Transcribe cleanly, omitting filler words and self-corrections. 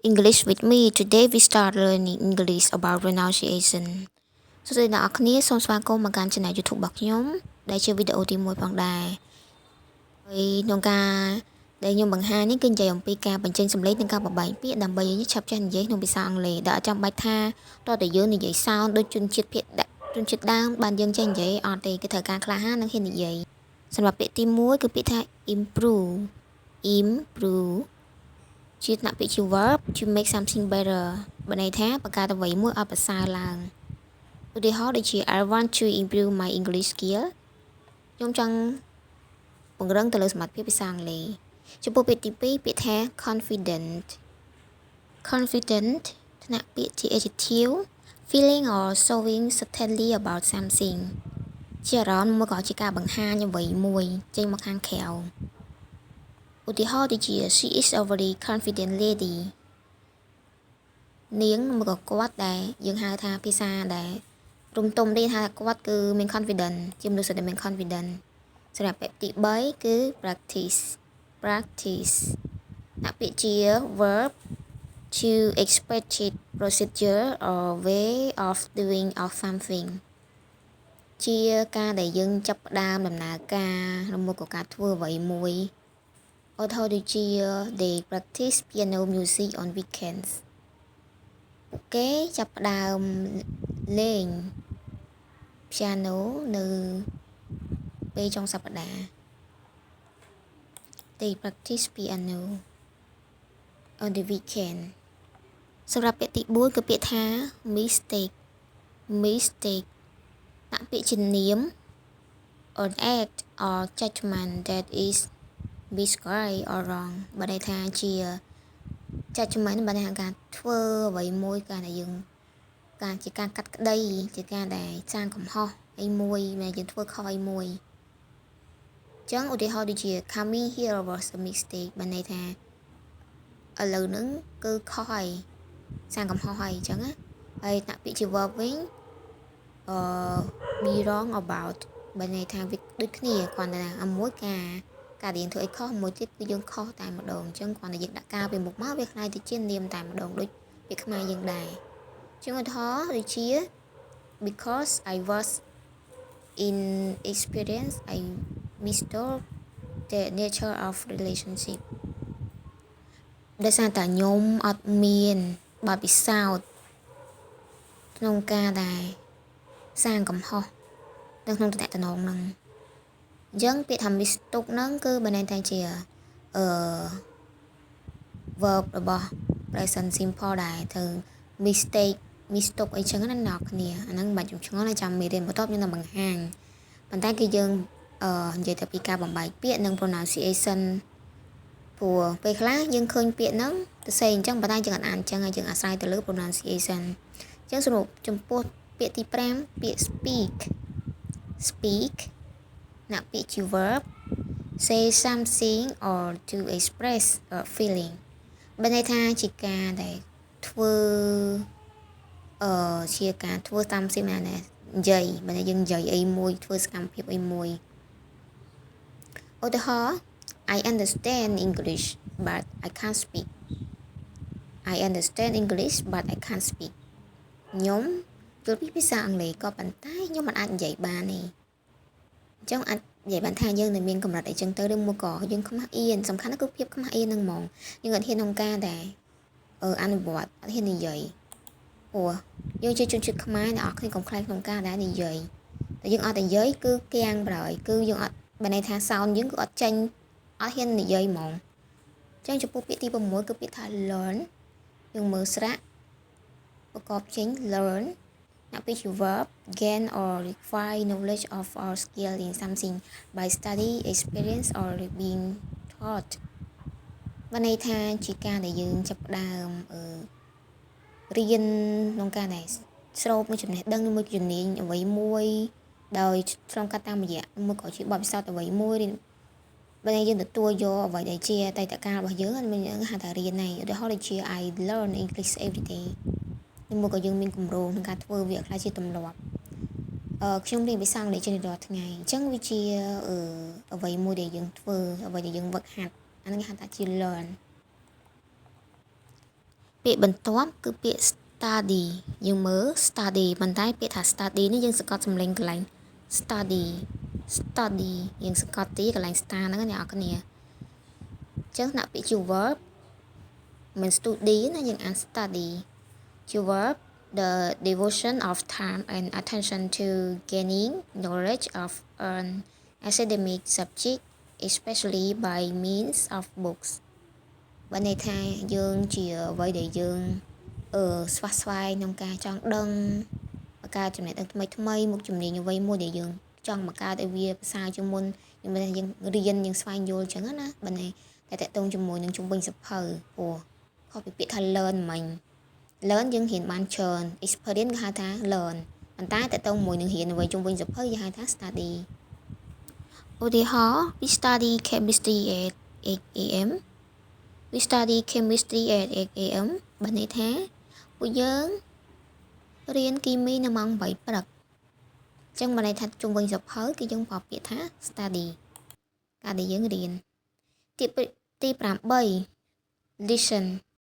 English with me. Today we start learning English about pronunciation សួស្តីអ្នកនរគ្នាសូមស្វាគមន៍មកកាន់ Channel YouTube របស់ខ្ញុំដែលជាវីដេអូទី1ផងដែរហើយក្នុងការដែលខ្ញុំបង្ហាញនេះគឺនិយាយអំពីការបញ្ចេញសម្លេងនិងការបបែកពាក្យដើម្បីឲ្យឆាប់ចេះនិយាយក្នុងភាសាអង់គ្លេសដែលអត់ចាំបាច់ថាតើតើយើងនិយាយ sound ដូចជនជាតិភាគជនជាតិដើមបានយើងចេះនិយាយអត់ទេគឺត្រូវការក្លាហាននិងហ៊ាននិយាយសម្រាប់ពាក្យទី1គឺពាក្យថា improve ជាថ្នាក់ពាក្យជា verb to make something better បានន័យថាបង្កើតអ្វីមួយឲ្យប្រសើរឡើងឧទាហរណ៍ដូចជា I want to improve my English skill ខ្ញុំចង់ពង្រឹងទៅលើសមត្ថភាពភាសាអង់គ្លេសចំពោះពាក្យទី2ពាក្យថា confident ថ្នាក់ពាក្យជា adjective feeling or showing certainty about something ជាអារម្មណ៍មួយក៏ជាការបង្ហាញអ្វីមួយចេញមកខាងក្រៅឧទាហរណ៍ដូចជា she is a very confident lady នាងមកគាត់ដែលយើងហៅថាភាសាដែលរំទុំនេះថាគាត់គឺមាន confident ជាមនុស្សដែលមាន confident សម្រាប់ពាក្យទី3គឺ practice ដាក់ពាក្យជា verb to expected procedure or way of doing of something ជាការដែលយើងចាប់ផ្ដើមដំណើរការឬមកក៏ការធ្វើអ្វីមួយឧទាហរណ៍ដូចជា they practice piano music on weekends ពួកគេចាប់ផ្ដើមលេង piano នៅពេលចុងសប្តាហ៍ they practice piano on the weekend សម្រាប់ពាក្យទី4គឺពាក្យថា mistake ដាក់ពាក្យជានាម an act or judgment that is misguided or wrong បានន័យថាជា judgment បានន័យថាការធ្វើអ្វីមួយការដែលយើងការជាការកាត់ក្តីជាការដែលសាងកំហុសអីមួយដែលយើងធ្វើខុសអីមួយអញ្ចឹងឧទាហរណ៍ដូចជា coming here was a mistake បានន័យថាឥឡូវហ្នឹងគឺខុសហើយសាងកំហុសហើយអញ្ចឹងណាហើយដាក់ពាក្យជា verb វិញbe wrong about បានន័យថាវាដូចគ្នាគ្រាន់តែមួយការដែលយើងធ្វើអីខុសមួយទៀតគឺយើងខុសតែម្ដងអញ្ចឹងគ្រាន់តែយើងដាក់ការពីមុខមកវាខ្លាយទៅជានាមតែម្ដងដូចពាក្យខ្មែរយើងដែរជាឧទាហរណ៍ដូចជា because I was in experience I mistook the nature of relationship ដោយសារតែខ្ញុំអត់មានបទពិសោធន៍ក្នុងការដែលសាងកំហុសនៅក្នុងទំនាក់ទំនងហ្នឹងអញ្ចឹងពាក្យថា mistook ហ្នឹងគឺបានន័យថាជាverb របស់ present simple ដែរទៅ mistook អីចឹងណាអ្នកគ្នាអាហ្នឹងមិនបាច់ជំឆ្ងល់ចាំមេរៀនបន្ទាប់ខ្ញុំនឹងបង្ហាញប៉ុន្តែគឺយើងនិយាយទៅពីការបំបែកពាក្យនិង pronunciation ព្រោះពេលខ្លះយើងឃើញពាក្យហ្នឹងទៅសេអញ្ចឹងប៉ុន្តែយើងអត់អានអញ្ចឹងហើយយើងអាស្រ័យទៅលើ pronunciation អញ្ចឹងសរុបចំពោះពាក្យទី5ពាក្យ speak ដាក់ពាក្យជា verb say something or to express a feeling បានន័យថាជាការដែលធ្វើជាការធ្វើតាមសៀមណានិយាយបើយើងនិយាយអីមួយធ្វើសកម្មភាពអីមួយឧទាហរណ៍ I understand English but I can't speak I understand English but I can't speak ខ្ញុំយល់ពីភាសាអង់គ្លេសក៏ប៉ុន្តែខ្ញុំមិនអាចនិយាយបានទេអញ្ចឹងអាចនិយាយបានថាយើងនៅមានកម្រិតអីចឹងទៅឬមួយក៏យើងខ្មាស់អៀនសំខាន់គឺភាពខ្មាស់អៀនហ្នឹងហ្មងយើងអត់ហ៊ានក្នុងការដែលអនុវត្តអត់ហ៊ាននិយាយព្រោះយើងជាជនជាតិខ្មែរអ្នកនរគ្នាកុំខ្លាចក្នុងការដែលនិយាយតែយើងអត់និយាយគឺកៀងប្រហើយគឺយើងអត់បានន័យថា sound យើងគឺអត់ចេញអត់ហ៊ាននិយាយហ្មងអញ្ចឹងចំពោះពាក្យទី6គឺពាក្យថា learn យើងមើលស្រៈប្រកបចេញ learn ដាក់ពាក្យជា verb gain or acquire knowledge of or skill in something by study experience or being taught បានន័យថាជាការដែលយើងចាប់ផ្ដើមរៀនក្នុងការដែលស្រូបនូវចំណេះដឹងមួយជំនាញអ្វីមួយដោយឆ្លងកាត់តាមរយៈមួយក៏ជាបទពិសោធន៍អ្វីមួយបើយើងទទួលយកអ្វីដែលជាអតីតកាលរបស់យើងយើងហៅថារៀនហើយឧទាហរណ៍ដូចជា I learn English every day មួយក៏យើងមានគម្រោងក្នុងការធ្វើវាខ្លះជាទម្លាប់ខ្ញុំរៀនភាសាអង់គ្លេសជារៀងរាល់ថ្ងៃអញ្ចឹងវាជាអ្វីមួយដែលយើងធ្វើអ្វីដែលយើងវឹកហាត់អាហ្នឹងគេហៅថាជា learn ពាក្យបន្ទាប់គឺពាក្យ study យើងមើល study ប៉ុន្តែពាក្យថា study នេះយើងសង្កត់សំឡេងកន្លែង study យើងសង្កត់ទីកន្លែង star ហ្នឹងអ្នកនរគ្នាអញ្ចឹងដាក់ពាក្យជា verb មិន study ណាយើងអាន study ជា verb the devotion of time and attention to gaining knowledge of an academic subject especially by means of books បើន័យថាយើងជាអ្វីដែលយើងស្វះស្វែងក្នុងការចង់ដឹងបង្កើតចំណេះដឹងថ្មីមុខជំនាញអ្វីមួយដែលយើងចង់បង្កើតឲ្យវាប្រសើរជាងមុនយើងមិនថាយើងរៀនយើងស្វែងយល់អញ្ចឹងណាបើន័យតែតកតងជាមួយនឹងជំវិញសភៅព្រោះខុសពីពាក្យថា learn មិញ learn យើងរៀនបានច្រើន experience គេហៅថា learn ប៉ុន្តែតកតងមួយនឹងរៀនអ្វីជំវិញសភៅគេហៅថា study ឧទាហរណ៍ we study chemistry at 8 am we study chemistry at 8 am បើន័យថាពួកយើងរៀនគីមីនៅម៉ោង8ព្រឹកអញ្ចឹងបើន័យថាជុំវិញសភៅគឺយើងប្រើពាក្យថា study ការដែលយើងរៀនទី8 listen